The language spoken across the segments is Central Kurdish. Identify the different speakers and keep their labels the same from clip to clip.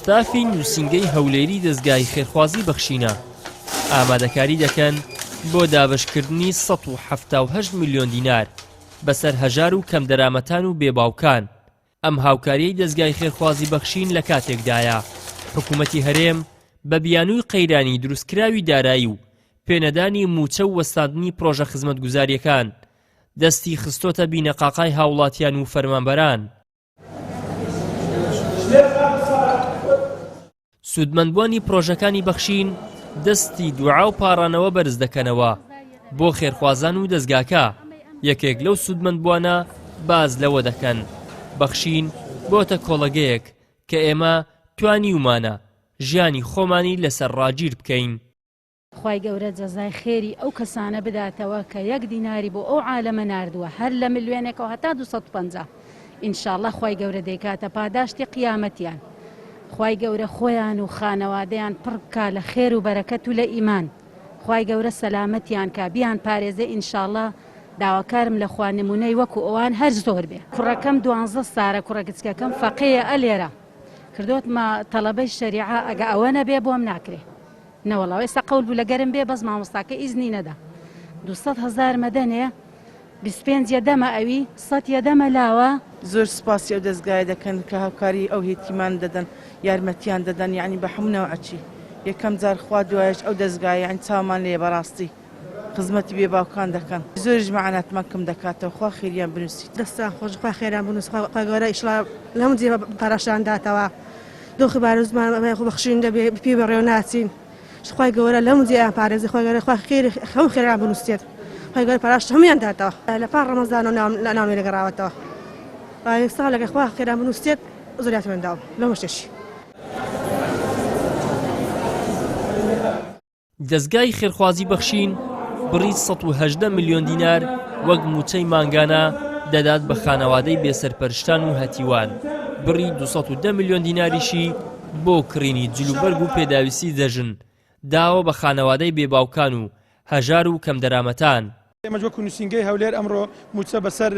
Speaker 1: ستافی نووسینگەی هەولێری دەستگای خێرخوازی بەخشینە ئامادەکاری دەکەن بۆ دابەشکردنی 178 میلیۆن دینار بەسەر هەژار و کەم دەرامەتان و بێباوکان. ئەم هاوکاریەی دەستگای خێرخوازی بەخشین لە کاتێکدایە حکوومەتی هەرێم بە بیانووی قەیرانی دروستکراوی دارایی و پێنەدانی موچە و وەستاندنی پرۆژە خزمەتگوزاریەکان دەستی خستۆتە بینەقاقای هاوڵاتیان و فەرمانبەران. سوودمەندبوونی پرۆژەکانی بەخشین دەستی دوعا و پاڕانەوە بەرز دەکەنەوە بۆ خێرخوازان و دەستگاکە. یەکێک لەو سوودمەندبووانە باز لەوە دەکەن بەخشین بۆتە کۆڵەگەیەک کە ئێمە توانی ومانە ژیانی خۆمانی لەسەر ڕاگیر بکەین.
Speaker 2: خوای گەورە جەزای خێری ئەو کەسانە بداتەوە کە 1 دیناری بۆ ئەو عالەمە ناردووە هەر لە ملیۆنێکەوە هەتا 250 ئینشاءڵڵا خوای گەورە دەیکاتە پاداشتی قیامەتیان. خوای گەورە خۆیان و خانەوادەیان پڕ بکا لە خێر و بەرەکەت و لە ئیمان. خوای گەورە سەلامەتیان کا بیان پارێزە ئینشاءڵڵا. داواکارم لە خوا نمونەی وەکو ئەوان هەر زۆر بێ. کوڕەکەم 12 سارە کوڕەکچکەکەم فەقێیە ئەلێرە کردوتمە تەڵەبەی شەریعە ئەگە ئەوە نەبێ بۆم ناکرێ نەوەڵەوە ئێستا قەول بوو لە گەرم بێ بەس مامۆستاکە ئیزنی نەدا 200,000 مەدەنێ 25 دەمە ئەوی 100 دەمە لاوە.
Speaker 3: زۆر سپاسی ئەو دەستگای دەکەن کە هاوکاری ئەو هێتیمان دەدەن یارمەتیان دەدەن یعنی بە هەموو ئەچی یەکەم جار خوا دوایش ئەو دەستگای یعنی چاومان لێ بەڕاستی خزمەتی بێ باوکان دەکەن زۆریش مەعانەتمان کەم دەکاتەوە خوا خێریان بنووسیت
Speaker 4: دەستان خۆش خوا خێران بنووس خوا گەورە ئیشڵا لەمو جێ پاراشان داتەوە دۆخی بارۆزمان بەخشین دەبێ پێ بەڕێوە ناچین خوای گەورە لەمو جێیان پارێزی خوای گەورە خوا خێری هەموو خێران بنووسێت خوای گەورە پاراش هەمویان داتەوە لە پاڕ ڕەمەزان و ناوێ لەگەڕاوەتەوە یەک ساڵ لەگە خوا خێران بنووسێت زۆریاتمان داوە لەمە شتێکی.
Speaker 1: دەستگای خێرخوازی بەخشین بڕی 118 میلیۆن دینار وەک موچەی مانگانە دەدات بە خانەوادەی بێسەرپەرشتان و هەتیوان. بڕی 210 میلیۆن دیناریشی بۆ کڕینی جلوبەرگ و پێداویستی دەژن داوە بە خانەوادەی بێباوکان و هەژار و کەم دەرامەتان.
Speaker 5: ئێمە وەکو نووسینگەی هەولێر ئەمڕۆ موچە بەسەر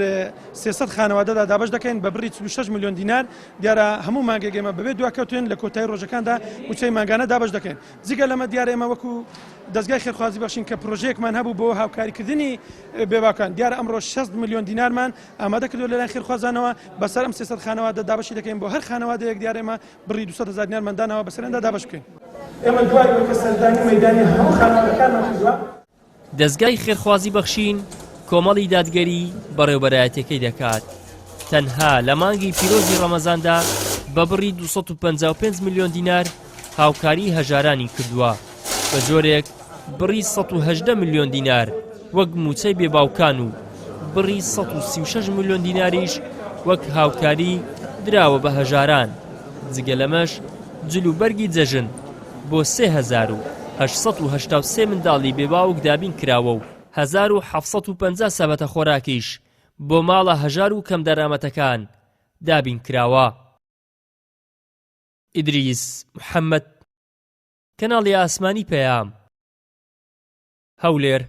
Speaker 5: 300 خانەوادەدا دابەش دەکەین بە بڕی 26 میلیۆن دینار. دیارە هەموو مانگێک ئێمە بەبێ دواکەوتوێن لە کۆتایی ڕۆژەکاندا موچەی مانگانە دابەش دەکەین. جگە لەمە دیارە ئێمە وەکو دەستگای خێرخوازی بەخشین کە پرۆژەیەکمان هەبوو بۆ هاوکاریکردنی بێباوکان دیارە ئەمڕۆ 60 میلیۆن دینارمان ئامادە کردووە لەلایەن خێرخوازانەوە بەسەر ئەم 300 خانەوادە دابەشی دەکەین بۆ هەر خانەوادەیەک دیارە ئێمە بڕی 200,000 دینارمان داناوە بەسەرێندا دابەش بکەین. ئێمە دوای کە سەردانی مەیدانی هەموو خانەوادەکانمان کردووە.
Speaker 1: دەستگای خێرخوازی بەخشین کۆمەڵی دادگەری بەڕێوەبەرایەتەکەی دەکات. تەنها لە مانگی پیرۆزی ڕەمەزاندا بە بڕی 255 میلیۆن دینار هاوکاری هەژارانی کردووە بە جۆرێک بڕی 118 میلیۆن دینار وەک موچەی بێباوکان و بڕی 136 میلیۆن دیناریش وەک هاوکاری دراوە بە هەژاران. جگە لەمەش جلوبەرگی جەژن بۆ 3883 منداڵی بێباوک دابین کراوە و 1750 سەبەتە خۆراکیش بۆ ماڵە هەژار و کەم دەرامەتەکان دابین کراوە. ئیدریس محەممەد، کەناڵی ئاسمانی پەیام، هەولێر.